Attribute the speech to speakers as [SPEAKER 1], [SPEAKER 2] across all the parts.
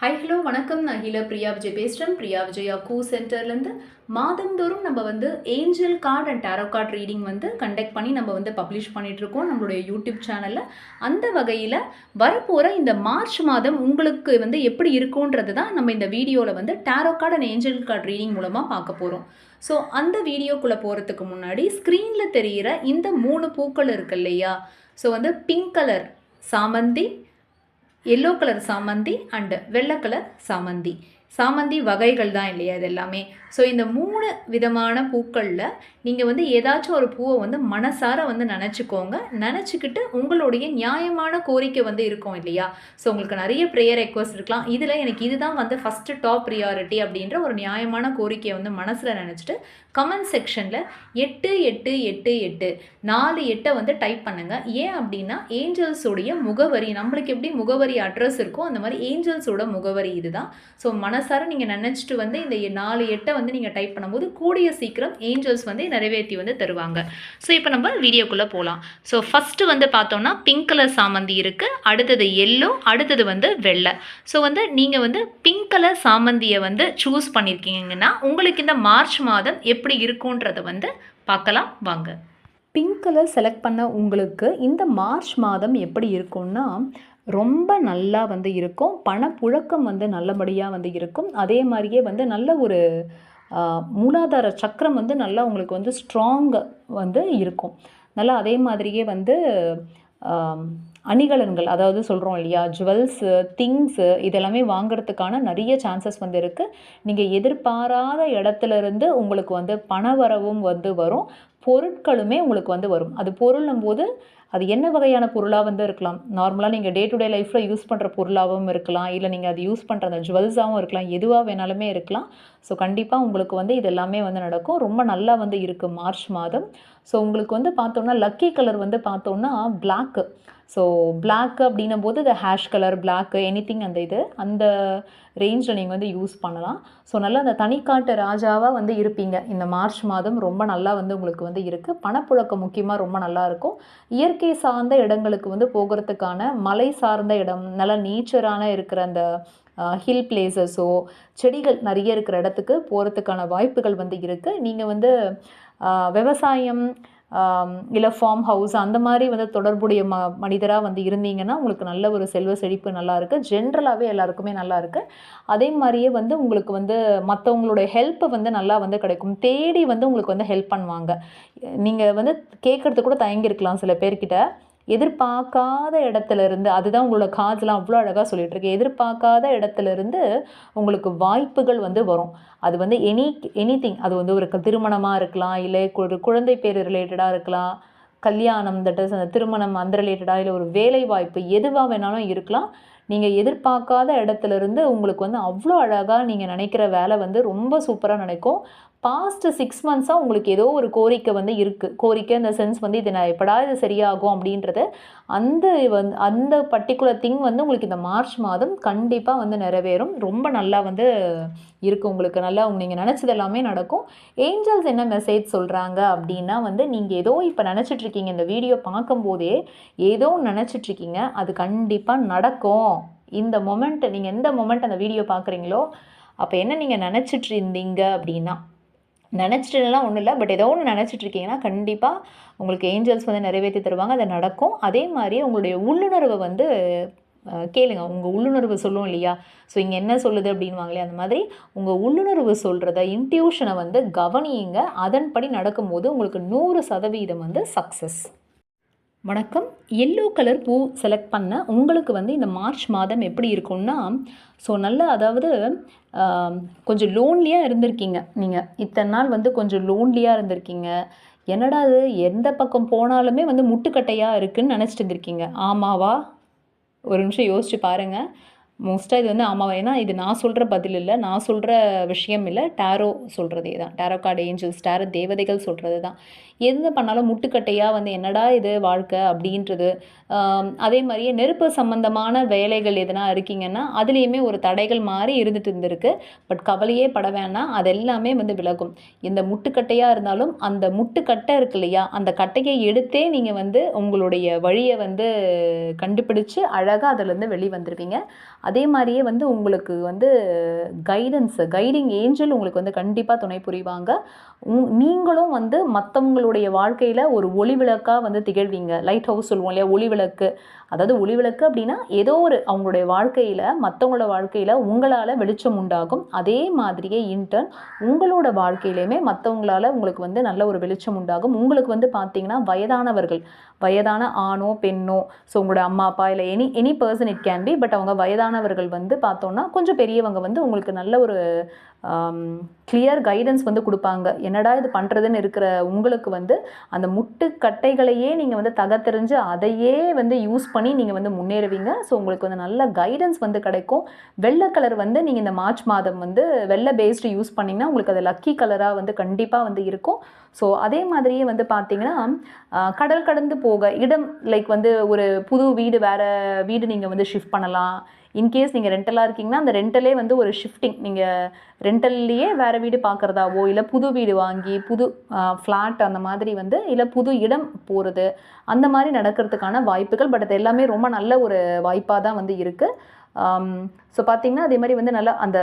[SPEAKER 1] Hi hello வணக்கம். நான் healer Priya Vijay பேசுகிறேன். பிரியா விஜயா கூ சென்டர்லேருந்து மாதந்தோறும் நம்ம angel card and tarot card reading conduct பண்ணி நம்ம பப்ளிஷ் பண்ணிகிட்ருக்கோம் நம்மளுடைய யூடியூப் சேனலில். அந்த வகையில் வரப்போகிற இந்த மார்ச் மாதம் உங்களுக்கு எப்படி இருக்குன்றது தான் நம்ம இந்த வீடியோவில் tarot card and angel card reading மூலமாக பார்க்க போகிறோம். ஸோ அந்த வீடியோக்குள்ளே போகிறதுக்கு முன்னாடி ஸ்க்ரீனில் தெரிகிற இந்த 3 பூக்கள் இருக்கு இல்லையா? ஸோ பிங்க் கலர் சாமந்தி, எல்லோ கலர் சாமந்தி அண்டு வெள்ளை கலர் சாமந்தி. சாமந்தி வகைகள் தான் இல்லையா இது எல்லாமே. ஸோ இந்த 3 விதமான பூக்களில் நீங்கள் ஏதாச்சும் ஒரு பூவை மனசார நினச்சிக்கோங்க. நினச்சிக்கிட்டு உங்களுடைய நியாயமான கோரிக்கை இருக்கும் இல்லையா? ஸோ உங்களுக்கு நிறைய ப்ரேயர் ரெக்வஸ்ட் இருக்கலாம். இதில் எனக்கு இதுதான் ஃபஸ்ட்டு டாப் ப்ரியாரிட்டி அப்படின்ற ஒரு நியாயமான கோரிக்கையை மனசில் நினச்சிட்டு கமெண்ட் செக்ஷனில் 8888 4 8 டைப் பண்ணுங்கள். ஏன் அப்படின்னா ஏஞ்சல்ஸோடைய முகவரி, நம்மளுக்கு எப்படி முகவரி அட்ரஸ் இருக்கோ அந்த மாதிரி ஏஞ்சல்ஸோட முகவரி இதுதான். ஸோ மனசார நீங்கள் நினச்சிட்டு இந்த 4 8 நீங்கள் டைப் பண்ணும்போது கூடிய சீக்கிரம் ஏஞ்சல்ஸ் நிறைவேற்றி தருவாங்க. ஸோ இப்போ நம்ம வீடியோக்குள்ளே போகலாம். ஸோ ஃபஸ்ட்டு பார்த்தோன்னா பிங்க் கலர் சாமந்தி இருக்குது, அடுத்தது எல்லோ, அடுத்தது வெள்ளை. ஸோ நீங்கள் பிங்க் கலர் சாமந்தியை சூஸ் பண்ணியிருக்கீங்கன்னா உங்களுக்கு இந்த மார்ச் மாதம் எப்படி இருக்குன்றதை பார்க்கலாம் வாங்க. பிங்க் கலர் செலக்ட் பண்ண உங்களுக்கு இந்த மார்ச் மாதம் எப்படி இருக்கும்னா ரொம்ப நல்லா இருக்கும். பணப்புழக்கம் நல்லபடியாக இருக்கும். அதே மாதிரியே நல்ல ஒரு மூலாதார சக்கரம் நல்லா உங்களுக்கு ஸ்ட்ராங் இருக்கும். நல்லா அதே மாதிரியே அணிகலன்கள், அதாவது சொல்கிறோம் இல்லையா, ஜுவல்ஸு, திங்ஸு இதெல்லாமே வாங்கிறதுக்கான நிறைய சான்சஸ் இருக்குது. நீங்கள் எதிர்பாராத இடத்துலேருந்து உங்களுக்கு பணவரவும் வரும், பொருட்களுமே உங்களுக்கு வரும். அது பொருள்னும் போது அது என்ன வகையான பொருளாக இருக்கலாம். நார்மலாக நீங்கள் டே டு டே லைஃப்பில் யூஸ் பண்ணுற பொருளாகவும் இருக்கலாம், இல்லை நீங்கள் அது யூஸ் பண்ணுற அந்த ஜுவல்ஸாகவும் இருக்கலாம், எதுவாக வேணாலுமே இருக்கலாம். ஸோ கண்டிப்பாக உங்களுக்கு இது எல்லாமே நடக்கும். ரொம்ப நல்லா இருக்குது மார்ச் மாதம். ஸோ உங்களுக்கு பார்த்தோம்னா லக்கி கலர் பார்த்தோம்னா பிளாக்கு. ஸோ பிளாக்கு அப்படின்னும் போது இந்த ஹேஷ் கலர், பிளாக்கு, எனிதிங் அந்த ரேஞ்சில் நீங்கள் யூஸ் பண்ணலாம். ஸோ நல்லா அந்த தனிக்காட்டு ராஜாவாக இருப்பீங்க இந்த மார்ச் மாதம். ரொம்ப நல்லா உங்களுக்கு இருக்குது. பணப்புழக்கம் முக்கியமாக ரொம்ப நல்லாயிருக்கும். இயற்கை சார்ந்த இடங்களுக்கு போகிறதுக்கான மலை சார்ந்த இடம், நல்லா நேச்சரான இருக்கிற அந்த ஹில் பிளேசஸோ செடிகள் நிறைய இருக்கிற இடத்துக்கு போகிறதுக்கான வாய்ப்புகள் இருக்குது. நீங்கள் விவசாயம் இல்லை ஃபார்ம் ஹவுஸ் அந்த மாதிரி தொடர்புடைய மனிதராக இருந்தீங்கன்னா உங்களுக்கு நல்ல ஒரு செல்வ செழிப்பு நல்லா இருக்குது. ஜென்ரலாகவே எல்லாருக்குமே நல்லா இருக்குது. அதே மாதிரியே உங்களுக்கு மற்றவங்களுடைய ஹெல்ப்பை நல்லா கிடைக்கும். தேடி உங்களுக்கு ஹெல்ப் பண்ணுவாங்க. நீங்கள் கேட்குறதுக்கு கூட தயங்கியிருக்கலாம் சில பேர்கிட்ட. எதிர்பார்க்காத இடத்துலேருந்து, அதுதான் உங்களோட கார்ட்ஸ்லாம் அவ்வளோ அழகாக சொல்லிகிட்ருக்கு, எதிர்பார்க்காத இடத்துலேருந்து உங்களுக்கு வாய்ப்புகள் வரும். அது எனிதிங், அது ஒரு திருமணமாக இருக்கலாம், இல்லை ஒரு குழந்தை பேர் ரிலேட்டடாக இருக்கலாம், கல்யாணம், தட் இஸ் அந்த திருமணம் அந்த ரிலேட்டடாக, இல்லை ஒரு வேலை வாய்ப்பு, எதுவாக வேணாலும் இருக்கலாம். நீங்கள் எதிர்பார்க்காத இடத்துலேருந்து உங்களுக்கு அவ்வளோ அழகாக நீங்கள் நினைக்கிற வேலை ரொம்ப சூப்பராக நடக்கும். பாஸ்ட்டு 6 மந்த்ஸாக உங்களுக்கு ஏதோ ஒரு கோரிக்கை இருக்குது. கோரிக்கை இந்த சென்ஸ் இது நான் எப்படா இது சரியாகும் அப்படின்றது, அந்த பர்டிகுலர் திங் உங்களுக்கு இந்த மார்ச் மாதம் கண்டிப்பாக நிறைவேறும். ரொம்ப நல்லா இருக்குது உங்களுக்கு. நல்லா நீங்கள் நினச்சது எல்லாமே நடக்கும். ஏஞ்சல்ஸ் என்ன மெசேஜ் சொல்கிறாங்க அப்படின்னா நீங்கள் ஏதோ இப்போ நினச்சிட்ருக்கீங்க, இந்த வீடியோ பார்க்கும்போதே ஏதோ நினச்சிட்ருக்கீங்க, அது கண்டிப்பாக நடக்கும். இந்த மொமெண்ட், நீங்கள் எந்த மொமெண்ட் அந்த வீடியோ பார்க்குறீங்களோ அப்போ என்ன நீங்கள் நினச்சிட்டு இருந்தீங்க அப்படின்னா, நினச்சிட்டுலாம் ஒன்றும் இல்லை, பட் ஏதோ ஒன்று நினச்சிட்ருக்கீங்கன்னா கண்டிப்பாக உங்களுக்கு ஏஞ்சல்ஸ் நிறைவேற்றி தருவாங்க. அது நடக்கும். அதே மாதிரி உங்களுடைய உள்ளுணர்வை கேளுங்க. உங்கள் உள்ளுணர்வு சொல்லும் இல்லையா? ஸோ இங்கே என்ன சொல்லுது அப்படின்வாங்களே, அந்த மாதிரி உங்கள் உள்ளுணர்வு சொல்கிறத, இன்ட்யூஷனை கவனியுங்க. அதன்படி நடக்கும்போது உங்களுக்கு 100% சக்ஸஸ். வணக்கம். எல்லோ கலர் பூ செலக்ட் பண்ண உங்களுக்கு இந்த மார்ச் மாதம் எப்படி இருக்கும்னா, ஸோ நல்லா, அதாவது கொஞ்சம் லோன்லியாக இருந்திருக்கீங்க. நீங்கள் இத்தனை நாள் கொஞ்சம் லோன்லியாக இருந்திருக்கீங்க. என்னடா அது, எந்த பக்கம் போனாலுமே முட்டுக்கட்டையாக இருக்குதுன்னு நினச்சிட்டு இருந்திருக்கீங்க. ஆமாவா? ஒரு நிமிஷம் யோசிச்சு பாருங்கள். மோஸ்ட்டாக இது ஆமாவா? ஏன்னா இது நான் சொல்கிற பதில் இல்லை, நான் சொல்கிற விஷயம் இல்லை, டேரோ சொல்கிறதே தான். டேரோ கார்டு ஏஞ்சல்ஸ், டேரோ தேவதைகள் சொல்கிறது தான். எந்த பண்ணாலும் முட்டுக்கட்டையாக என்னடா இது வாழ்க்கை அப்படின்றது. அதே மாதிரியே நெருப்பு சம்மந்தமான வேலைகள் எதனா இருக்கீங்கன்னா அதுலேயுமே ஒரு தடைகள் மாதிரி இருந்துட்டு இருந்திருக்கு. பட் கவலையே பட வேணாம், அது எல்லாமே விலகும். இந்த முட்டுக்கட்டையாக இருந்தாலும் அந்த முட்டுக்கட்டை இருக்கு இல்லையா, அந்த கட்டையை எடுத்தே நீங்கள் உங்களுடைய வழியை கண்டுபிடிச்சு அழகாக அதிலேருந்து வெளியே வந்துடுவீங்க. அதே மாதிரியே வந்து உங்களுக்கு வந்து கைடிங் ஏஞ்சல் உங்களுக்கு வந்து கண்டிப்பாக துணை புரிவாங்க. நீங்களும் வந்து மற்றவங்களுடைய வாழ்க்கையில் ஒரு ஒளி விளக்காக வந்து திகழ்வீங்க. லைட் ஹவுஸ் சொல்லுவோம் இல்லையா, ஒளி விளக்கு. அதாவது ஒளி விளக்கு அப்படின்னா ஏதோ ஒரு அவங்களுடைய வாழ்க்கையில், மற்றவங்களோட வாழ்க்கையில் உங்களால் வெளிச்சம் உண்டாகும். அதே மாதிரியே இன்டர்ன் உங்களோட வாழ்க்கையிலையுமே மற்றவங்களால உங்களுக்கு வந்து நல்ல ஒரு வெளிச்சம் உண்டாகும். உங்களுக்கு வந்து பார்த்தீங்கன்னா வயதான ஆணோ பெண்ணோ, ஸோ உங்களோட அம்மா அப்பா இல்லை any person it can be, but அவங்க வயதானவர்கள் வந்து பார்த்தோன்னா கொஞ்சம் பெரியவங்க வந்து உங்களுக்கு நல்ல ஒரு கிளியர் கைடன்ஸ் வந்து கொடுப்பாங்க. என்னடா இது பண்ணுறதுன்னு இருக்கிற உங்களுக்கு வந்து அந்த முட்டுக்கட்டைகளையே நீங்கள் வந்து தகத்தெறிஞ்சு அதையே வந்து யூஸ் பண்ணி நீங்கள் வந்து முன்னேறுவீங்க. ஸோ உங்களுக்கு வந்து நல்ல கைடன்ஸ் வந்து கிடைக்கும். வெள்ளை கலர் வந்து நீங்கள் இந்த மார்ச் மாதம் வந்து வெள்ளை பேஸ்டு யூஸ் பண்ணிங்கன்னா உங்களுக்கு அது லக்கி கலராக வந்து கண்டிப்பாக வந்து இருக்கும். ஸோ அதே மாதிரியே வந்து பார்த்தீங்கன்னா கடல் கடந்து போக இடம், லைக் வந்து ஒரு புது வீடு, வேறு வீடு நீங்கள் வந்து ஷிஃப்ட் பண்ணலாம். இன்கேஸ் நீங்கள் ரெண்டலாக இருக்கீங்கன்னா அந்த ரெண்டலே வந்து ஒரு ஷிஃப்டிங், நீங்கள் ரெண்டல்லையே வேறு வீடு பார்க்குறதாவோ, இல்லை புது வீடு வாங்கி புது ஃப்ளாட் அந்த மாதிரி வந்து, இல்லை புது இடம் போகிறது, அந்த மாதிரி நடக்கிறதுக்கான வாய்ப்புகள். பட் அது எல்லாமே ரொம்ப நல்ல ஒரு வாய்ப்பாக தான் வந்து இருக்குது. ஸோ பார்த்திங்கன்னா அதே மாதிரி வந்து நல்லா அந்த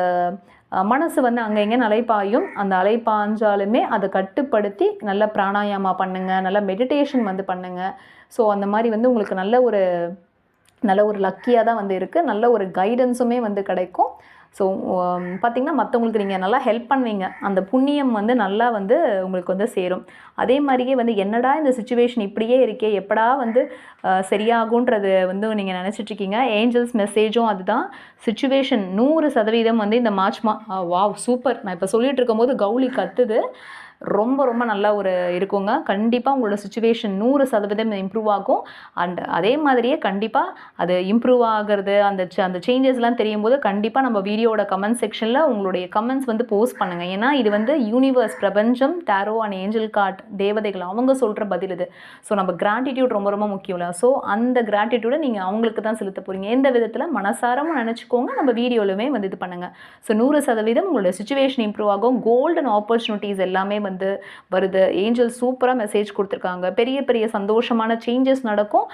[SPEAKER 1] மனசு வந்து அங்கே எங்கேன்னு அலைப்பாயும், அந்த அலைப்பாஞ்சாலுமே அதை கட்டுப்படுத்தி நல்லா பிராணாயாமா பண்ணுங்கள், நல்லா மெடிடேஷன் வந்து பண்ணுங்கள். ஸோ அந்த மாதிரி வந்து உங்களுக்கு நல்ல ஒரு லக்கியாக தான் வந்து இருக்குது. நல்ல ஒரு கைடன்ஸுமே வந்து கிடைக்கும். ஸோ பார்த்திங்கன்னா மற்றவங்களுக்கு நீங்கள் நல்லா ஹெல்ப் பண்ணுவீங்க. அந்த புண்ணியம் வந்து நல்லா வந்து உங்களுக்கு வந்து சேரும். அதே மாதிரியே வந்து என்னடா இந்த சுச்சுவேஷன் இப்படியே இருக்கே, எப்படா வந்து சரியாகுன்றது வந்து நீங்கள் நினச்சிட்ருக்கீங்க. ஏஞ்சல்ஸ் மெசேஜும் அதுதான். சுச்சுவேஷன் 100% வந்து இந்த மார்ச் வாவ் சூப்பர். நான் இப்போ சொல்லிகிட்டு இருக்கும்போது கௌலி கத்துது. ரொம்ப ரொம்ப நல்லா ஒரு இருக்குங்க. கண்டிப்பாக உங்களோட சுச்சுவேஷன் 100% இம்ப்ரூவ் ஆகும். அண்ட் அதே மாதிரியே கண்டிப்பாக அது இம்ப்ரூவ் ஆகிறது, அந்த சேஞ்சஸ்லாம் தெரியும் போது கண்டிப்பாக நம்ம வீடியோட கமெண்ட் செக்ஷனில் உங்களுடைய கமெண்ட்ஸ் வந்து போஸ்ட் பண்ணுங்கள். ஏன்னா இது வந்து யூனிவர்ஸ், பிரபஞ்சம், டேரோ அண்ட் ஏஞ்சல் கார்ட், தேவதைகள் அவங்க சொல்கிற பதில் இது. ஸோ நம்ம கிராட்டிடியூட் ரொம்ப ரொம்ப முக்கியம் இல்லை. ஸோ அந்த கிராட்டிடியூடை நீங்கள் அவங்களுக்கு தான் செலுத்த போகிறீங்க. எந்த விதத்தில் மனசாரமும் நினச்சிக்கோங்க. நம்ம வீடியோலுமே வந்து இது பண்ணுங்கள். ஸோ 100% உங்களோட சுச்சுவேஷன் இம்ப்ரூவ் ஆகும். கோல்டன் ஆப்பர்ச்சுனிட்டிஸ் எல்லாமே வந்து வருது. ஏஞ்சல் சூப்பராக மெசேஜ் கொடுத்துருக்காங்க. பெரிய பெரிய சந்தோஷமான சேஞ்சஸ் நடக்கும்.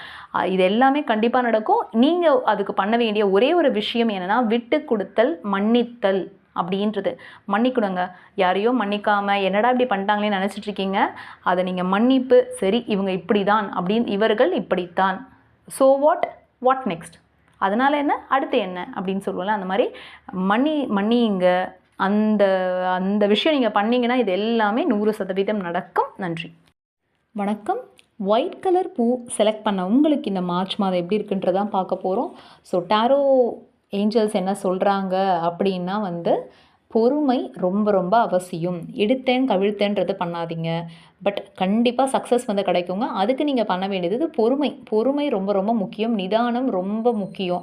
[SPEAKER 1] இது எல்லாமே கண்டிப்பாக நடக்கும். நீங்கள் அதுக்கு பண்ண வேண்டிய ஒரே ஒரு விஷயம் என்னென்னா விட்டு கொடுத்தல், மன்னித்தல் அப்படின்றது. மன்னிக்கணுங்க. யாரையோ மன்னிக்காமல் என்னடா இப்படி பண்ணிட்டாங்களேன்னு நினச்சிட்ருக்கீங்க. அதை நீங்கள் மன்னிப்பு, சரி இவங்க இப்படி தான் அப்படின்னு, இவர்கள் இப்படித்தான், ஸோ வாட் நெக்ஸ்ட், அதனால் என்ன, அடுத்து என்ன அப்படின்னு சொல்லுவோம்ல, அந்த மாதிரி மன்னிங்க. அந்த விஷயம் நீங்கள் பண்ணிங்கன்னா இது எல்லாமே 100% நடக்கும். நன்றி, வணக்கம். ஒயிட் கலர் பூ செலக்ட் பண்ண உங்களுக்கு இந்த மார்ச் மாதம் எப்படி இருக்குன்றதான் பார்க்க போகிறோம். ஸோ டாரோ ஏஞ்சல்ஸ் என்ன சொல்கிறாங்க அப்படின்னா வந்து பொறுமை ரொம்ப ரொம்ப அவசியம். எடுத்தேன் கவிழ்த்தேன்றது பண்ணாதீங்க. பட் கண்டிப்பாக சக்ஸஸ் வந்து கிடைக்குங்க. அதுக்கு நீங்கள் பண்ண வேண்டியது பொறுமை ரொம்ப ரொம்ப முக்கியம். நிதானம் ரொம்ப முக்கியம்.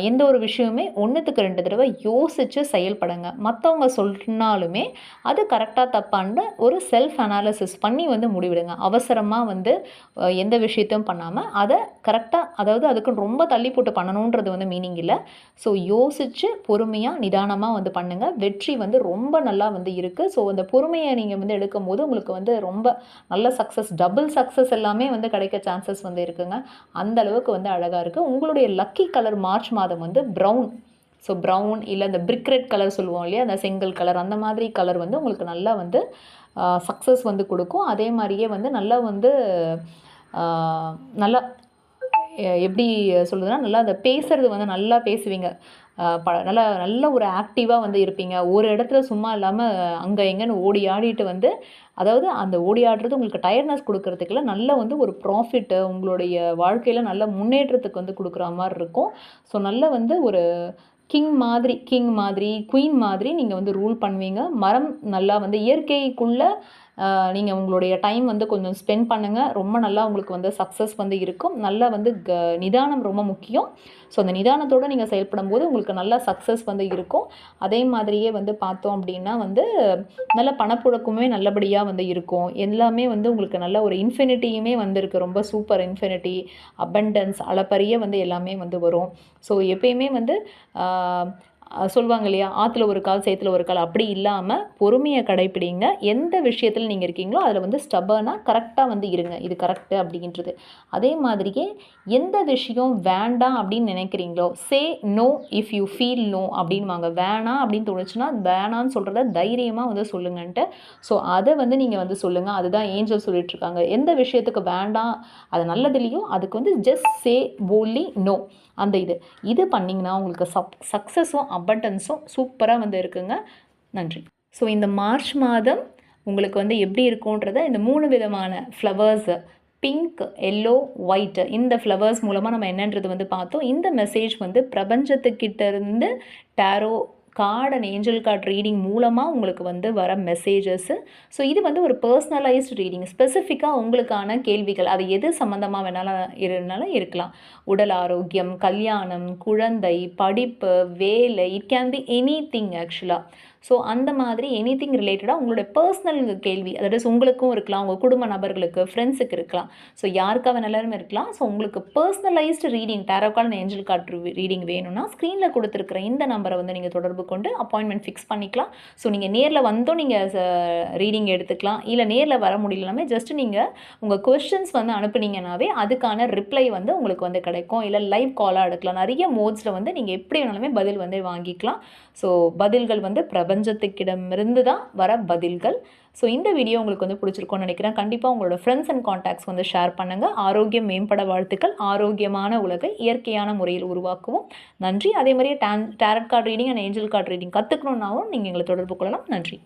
[SPEAKER 1] எந்த ஒரு விஷயமே 1க்கு 2 தடவை யோசித்து செயல்படுங்க. மற்றவங்க சொன்னாலுமே அது கரெக்டாக தப்பான்னு ஒரு செல்ஃப் அனாலிசிஸ் பண்ணி வந்து முடிவிடுங்க. அவசரமாக வந்து எந்த விஷயத்தையும் பண்ணாமல் அதை கரெக்டாக, அதாவது அதுக்கு ரொம்ப தள்ளி போட்டு பண்ணணுன்றது வந்து மீனிங் இல்லை. ஸோ யோசித்து பொறுமையாக நிதானமாக வந்து பண்ணுங்கள். வெற்றி வந்து ரொம்ப நல்லா வந்து இருக்குது. ஸோ அந்த பொறுமையை நீங்கள் வந்து எடுக்கும் போது உங்களுக்கு வந்து ரொம்ப நல்ல சக்ஸஸ், டபுள் சக்ஸஸ் எல்லாமே வந்து கிடைக்க சான்சஸ் வந்து இருக்குங்க. அந்த அளவுக்கு வந்து அழகாக இருக்குது. உங்களுடைய லக்கி கலர் மார்ச் மாதம் வந்து ப்ரௌன். ஸோ ப்ரௌன் இல்லை அந்த பிரிக் ரெட் கலர் சொல்லுவோம் இல்லையா, அந்த செங்கல் கலர், அந்த மாதிரி கலர் வந்து உங்களுக்கு நல்லா வந்து சக்ஸஸ் வந்து கொடுக்கும். அதே மாதிரியே வந்து நல்லா வந்து நல்லா எப்படி சொல்லுதுன்னா, நல்லா அந்த பேசுகிறது வந்து நல்லா பேசுவீங்க. நல்ல ஒரு ஆக்டிவாக வந்து இருப்பீங்க. ஒரு இடத்துல சும்மா இல்லாமல் அங்கே எங்கேன்னு ஓடி ஆடிட்டு வந்து, அதாவது அந்த ஓடி ஆடுறது உங்களுக்கு டயர்ட்னஸ் கொடுக்கறதுக்குள்ள நல்ல வந்து ஒரு ப்ராஃபிட்டு உங்களுடைய வாழ்க்கையில் நல்ல முன்னேற்றத்துக்கு வந்து கொடுக்குற மாதிரி இருக்கும். ஸோ நல்ல வந்து ஒரு கிங் மாதிரி குயின் மாதிரி நீங்கள் வந்து ரூல் பண்ணுவீங்க. மரம் நல்லா வந்து இயற்கைக்குள்ளே நீங்கள் உங்களுடைய டைம் வந்து கொஞ்சம் ஸ்பெண்ட் பண்ணுங்கள். ரொம்ப நல்லா உங்களுக்கு வந்து சக்ஸஸ் வந்து இருக்கும். நல்லா வந்து நிதானம் ரொம்ப முக்கியம். ஸோ அந்த நிதானத்தோடு நீங்கள் செயல்படும் போது உங்களுக்கு நல்லா சக்ஸஸ் வந்து இருக்கும். அதே மாதிரியே வந்து பார்த்தோம் அப்படின்னா வந்து நல்ல பணப்புழக்கமே நல்லபடியாக வந்து இருக்கும். எல்லாமே வந்து உங்களுக்கு நல்ல ஒரு இன்ஃபினிட்டியுமே வந்துருக்கு. ரொம்ப சூப்பர் இன்ஃபினிட்டி, அபண்டன்ஸ், அளப்பரிய வந்து எல்லாமே வந்து வரும். ஸோ எப்பயுமே வந்து சொல்லுவாங்க இல்லையா, ஆற்றுல ஒரு கால் சேத்துல ஒரு கால், அப்படி இல்லாமல் பொறுமையை கடைப்பிடிங்க. எந்த விஷயத்தில் நீங்கள் இருக்கீங்களோ அதில் வந்து ஸ்டபர்னாக கரெக்டாக வந்து இருங்க, இது கரெக்டு அப்படின்றது. அதே மாதிரியே எந்த விஷயம் வேண்டாம் அப்படின்னு நினைக்கிறீங்களோ, say no if you feel no அப்படின்வாங்க. வேணாம் அப்படின்னு தோணுச்சுன்னா வேணான்னு சொல்கிறத தைரியமாக வந்து சொல்லுங்கன்ட்டு. ஸோ அதை வந்து நீங்கள் வந்து சொல்லுங்கள். அதுதான் ஏஞ்சல் சொல்லிட்டுருக்காங்க. எந்த விஷயத்துக்கு வேண்டாம், அது நல்லதுலேயும் அதுக்கு வந்து ஜஸ்ட் சே போல்லி நோ. அந்த இது பண்ணிங்கன்னா உங்களுக்கு சக்ஸஸும் அபண்டன்ஸும் சூப்பராக வந்து இருக்குங்க. நன்றி. ஸோ இந்த மார்ச் மாதம் உங்களுக்கு வந்து எப்படி இருக்குன்றத இந்த 3 விதமான ஃப்ளவர்ஸு, பிங்க், எல்லோ, ஒயிட், இந்த ஃப்ளவர்ஸ் மூலமாக நம்ம என்னன்றது வந்து பார்த்தோம். இந்த மெசேஜ் வந்து பிரபஞ்சத்துக்கிட்ட இருந்து tarot card and angel card reading மூலமாக உங்களுக்கு வந்து வர மெசேஜஸ்ஸு. ஸோ இது வந்து ஒரு பர்சனலைஸ்டு ரீடிங். ஸ்பெசிஃபிக்காக உங்களுக்கான கேள்விகள் அது எது சம்மந்தமாக வேணாலும் இருக்கலாம். உடல் ஆரோக்கியம், கல்யாணம், குழந்தை, படிப்பு, வேலை, it can be any thing ஆக்சுவலாக. ஸோ அந்த மாதிரி எனி திங் ரிலேட்டடாக உங்களுடைய பர்சனல் கேள்வி, அதாவது உங்களுக்கும் இருக்கலாம், உங்கள் குடும்ப நபர்களுக்கு, ஃப்ரெண்ட்ஸுக்கு இருக்கலாம். ஸோ யாருக்காக வேணாலும் இருக்கலாம். ஸோ உங்களுக்கு personalised reading, tarot card and angel card reading வேணும்னா ஸ்க்ரீனில் கொடுத்துருக்குற இந்த நம்பரை வந்து நீங்கள் தொடர்பு கொண்டு அப்பாயின்மெண்ட் ஃபிக்ஸ் பண்ணிக்கலாம். ஸோ நீங்கள் நேரில் வந்தும் நீங்கள் ரீடிங் எடுத்துக்கலாம். இல்லை நேரில் வர முடியலனாமே ஜஸ்ட் நீங்கள் உங்கள் கொஸ்டின்ஸ் வந்து அனுப்புனீங்கன்னாவே அதுக்கான ரிப்ளை வந்து உங்களுக்கு வந்து கிடைக்கும். இல்லை லைவ் காலாக எடுக்கலாம். நிறைய மோட்ஸில் வந்து நீங்கள் எப்படி வேணாலுமே பதில் வந்து வாங்கிக்கலாம். ஸோ பதில்கள் வந்து பிரபஞ்சத்துக்கிடமிருந்து தான் வர பதில்கள். ஸோ இந்த வீடியோ உங்களுக்கு வந்து பிடிச்சிருக்கும்னு நினைக்கிறேன். கண்டிப்பாக உங்களோட ஃப்ரெண்ட்ஸ் அண்ட் கான்டாக்ட்ஸ் வந்து ஷேர் பண்ணுங்கள். ஆரோக்கியம் மேம்பட வாழ்த்துக்கள். ஆரோக்கியமான உலகை இயற்கையான முறையில் உருவாக்குவோம். நன்றி. அதே மாதிரியே tarot card reading and angel card reading கற்றுக்கணுன்னாவும் நீங்கள் எங்களை தொடர்பு கொள்ளலாம். நன்றி.